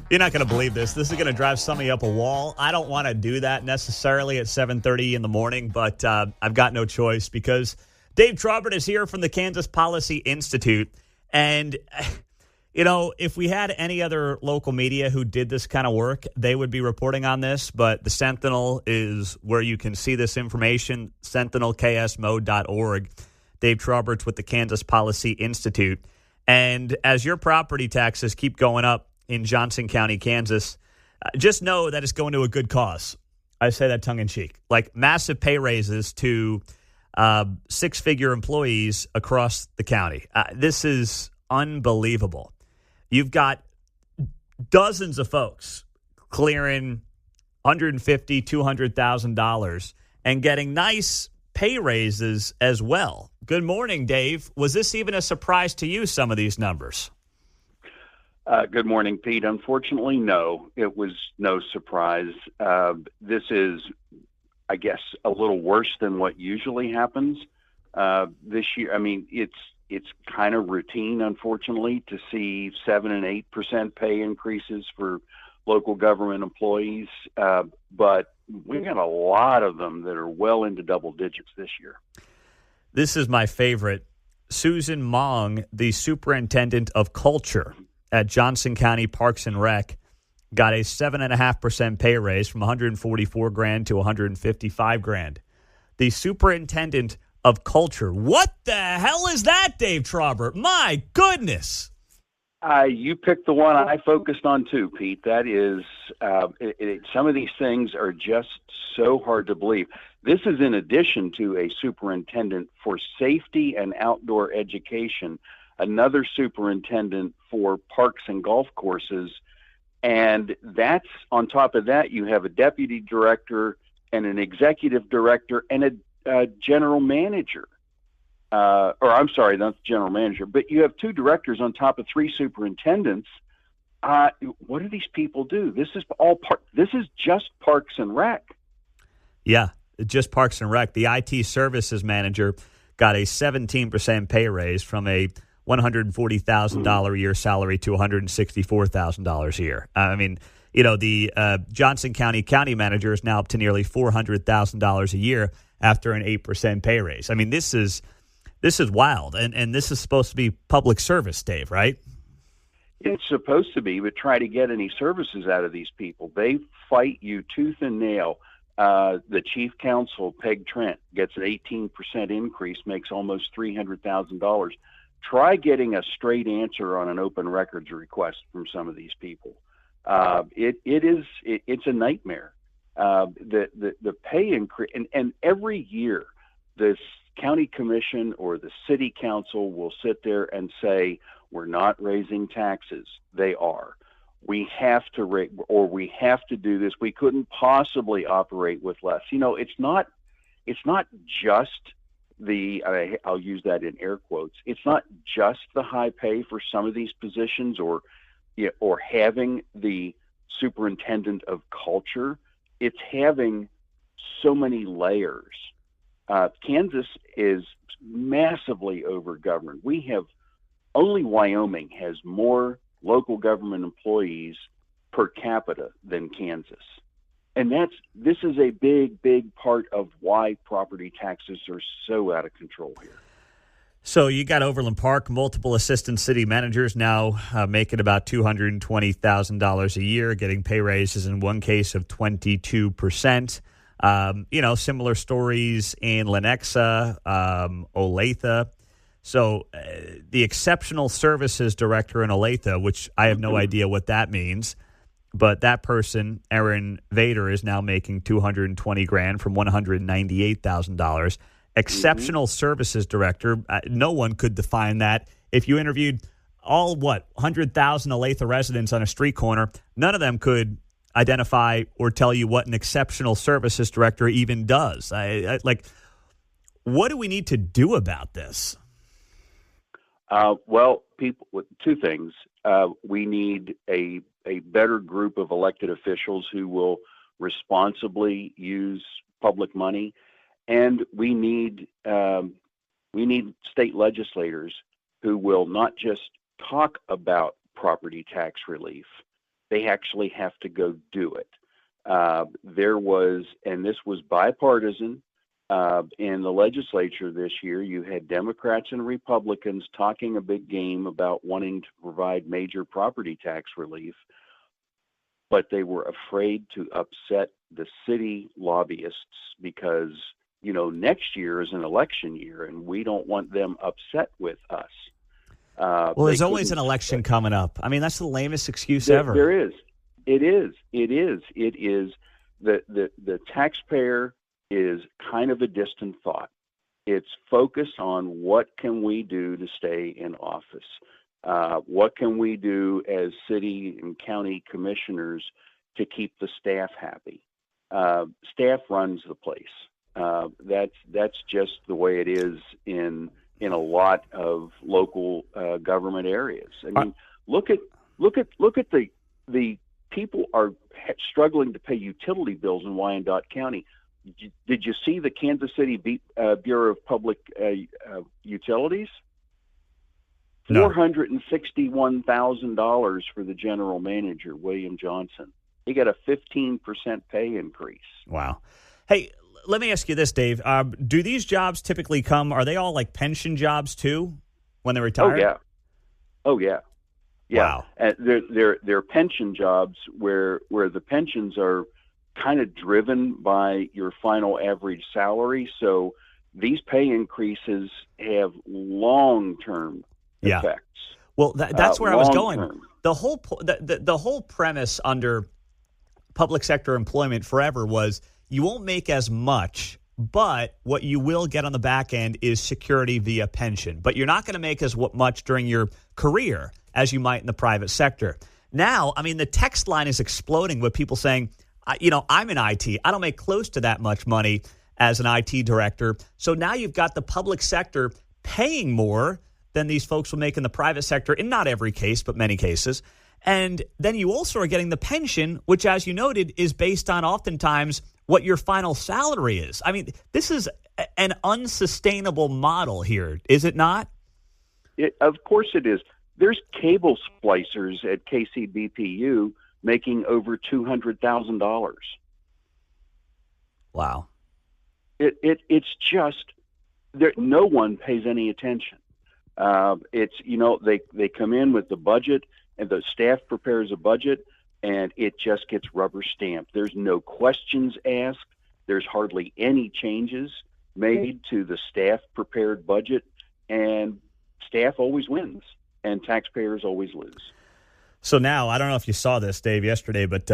You're not going to believe this. This is going to drive somebody up a wall. I don't want to do that necessarily at 7:30 in the morning, but I've got no choice because Dave Trabert is here from the Kansas Policy Institute. And, you know, if we had any other local media who did this kind of work, they would be reporting on this. But the Sentinel is where you can see this information, sentinelksmo.org. Dave Trabert's with the Kansas Policy Institute. And as your property taxes keep going up in Johnson County, Kansas, just know that it's going to a good cause. I say that tongue-in-cheek. Like massive pay raises to six-figure employees across the county. This is unbelievable. You've got dozens of folks clearing $150,000, $200,000 and getting nice pay raises as well. Good morning, Dave. Was this even a surprise to you, some of these numbers? Good morning, Pete. Unfortunately, no. It was no surprise. This is, I guess, a little worse than what usually happens this year. I mean, it's kind of routine, unfortunately, to see 7% and 8% pay increases for local government employees. But we've got a lot of them that are well into double digits this year. This is my favorite. Susan Mong, the superintendent of culture at Johnson County Parks and Rec, got a 7.5% pay raise from $144,000 to $155,000. The superintendent of culture. What the hell is that, Dave Trabert? My goodness. You picked the one I focused on too, Pete. That is, some of these things are just so hard to believe. This is in addition to a superintendent for safety and outdoor education, another superintendent for parks and golf courses, and that's on top of that, you have a deputy director and an executive director and a general manager. Or I'm sorry, not the general manager, but you have two directors on top of three superintendents. What do these people do? This is This is just Parks and Rec. Yeah, just Parks and Rec. The IT services manager got a 17% pay raise from a $140,000 a year salary to $164,000 a year. I mean, you know, the Johnson County county manager is now up to nearly $400,000 a year after an 8% pay raise. I mean, this is wild, and this is supposed to be public service, Dave, right? It's supposed to be, but try to get any services out of these people. They fight you tooth and nail. The chief counsel, Peg Trent, gets an 18% increase, makes almost $300,000. Try getting a straight answer on an open records request from some of these people. It's a nightmare. The pay increase, and every year this county commission or the city council will sit there and say, we're not raising taxes. They are. We have to rate, or we have to do this. We couldn't possibly operate with less. You know, it's not just I'll use that in air quotes. It's not just the high pay for some of these positions or having the superintendent of culture. It's having so many layers. Kansas is massively overgoverned. Only Wyoming has more local government employees per capita than Kansas. And this is a big, big part of why property taxes are so out of control here. So you got Overland Park, multiple assistant city managers now making about $220,000 a year, getting pay raises in one case of 22%. Similar stories in Lenexa, Olathe. So the exceptional services director in Olathe, which I have no idea what that means, but that person, Aaron Vader, is now making $220,000 from $198,000. Exceptional services director. No one could define that. If you interviewed all 100,000 Olathe residents on a street corner, none of them could identify or tell you what an exceptional services director even does. What do we need to do about this? People, two things. We need a better group of elected officials who will responsibly use public money, and we need state legislators who will not just talk about property tax relief, they actually have to go do it. There was, and this was bipartisan, in the legislature this year, you had Democrats and Republicans talking a big game about wanting to provide major property tax relief, but they were afraid to upset the city lobbyists because, next year is an election year and we don't want them upset with us. Well, there's always an election coming up. I mean, that's the lamest excuse ever. There is. It is. The taxpayer is kind of a distant thought. It's focused on what can we do to stay in office? What can we do as city and county commissioners to keep the staff happy? Staff runs the place. That's just the way it is in a lot of local government areas. I mean, look at the people are struggling to pay utility bills in Wyandotte County. Did you see the Kansas City Bureau of Public Utilities? No. $461,000 for the general manager, William Johnson. He got a 15% pay increase. Wow. Hey, let me ask you this, Dave. Do these jobs typically are they all like pension jobs too when they retire? Oh, yeah. Wow. They're pension jobs where the pensions are kind of driven by your final average salary. So these pay increases have long-term effects. Well, that's where I was going. Term. The whole premise under public sector employment forever was you won't make as much, but what you will get on the back end is security via pension. But you're not going to make as much during your career as you might in the private sector. Now, I mean, the text line is exploding with people saying, I'm in IT. I don't make close to that much money as an IT director. So now you've got the public sector paying more than these folks will make in the private sector, in not every case, but many cases. And then you also are getting the pension, which, as you noted, is based on oftentimes what your final salary is. I mean, this is an unsustainable model here, is it not? Of course it is. There's cable splicers at KCBPU making over $200,000. Wow. It's just there. No one pays any attention. They come in with the budget and the staff prepares a budget and it just gets rubber stamped. There's no questions asked. There's hardly any changes made to the staff prepared budget, and staff always wins and taxpayers always lose. So now, I don't know if you saw this, Dave, yesterday, but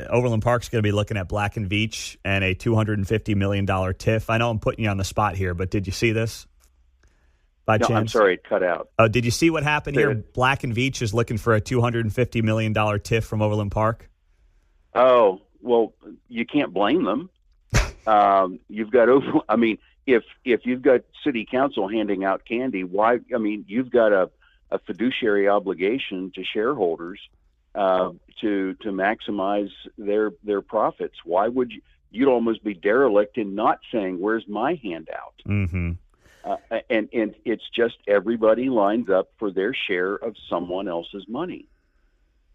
Overland Park's going to be looking at Black and Veatch and a $250 million TIF. I know I'm putting you on the spot here, but did you see this by chance? I'm sorry, it cut out. Oh, did you see what happened here? Black and Veatch is looking for a $250 million TIF from Overland Park. Oh, well, you can't blame them. You've got if you've got city council handing out candy, why? I mean, you've got a fiduciary obligation to shareholders to maximize their profits. Why would you'd almost be derelict in not saying, "Where's my handout?" Mm-hmm. And it's just everybody lines up for their share of someone else's money.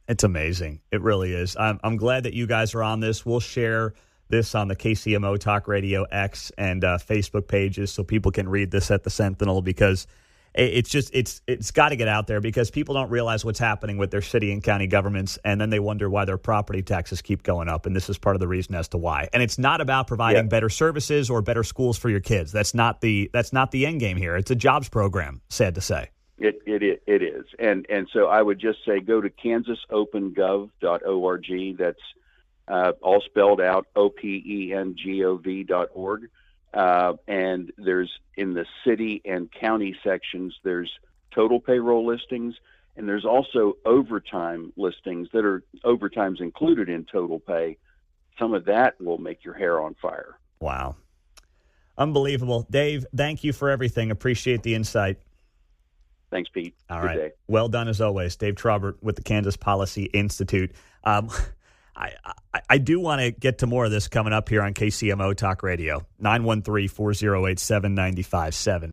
It's amazing. It really is. I'm glad that you guys are on this. We'll share this on the KCMO Talk Radio X and Facebook pages so people can read this at the Sentinel, because it's got to get out there, because people don't realize what's happening with their city and county governments, and then they wonder why their property taxes keep going up, and this is part of the reason as to why. And it's not about providing better services or better schools for your kids. That's not the end game here. It's a jobs program, sad to say. It is. And so I would just say go to kansasopengov.org. That's all spelled out, OPENGOV.org. And there's, in the city and county sections, there's total payroll listings, and there's also overtime listings that are overtimes included in total pay. Some of that will make your hair on fire. Wow. Unbelievable. Dave, thank you for everything. Appreciate the insight. Thanks, Pete. All Good right. day. Well done as always. Dave Trabert with the Kansas Policy Institute. I do want to get to more of this coming up here on KCMO Talk Radio. 913-408-7957.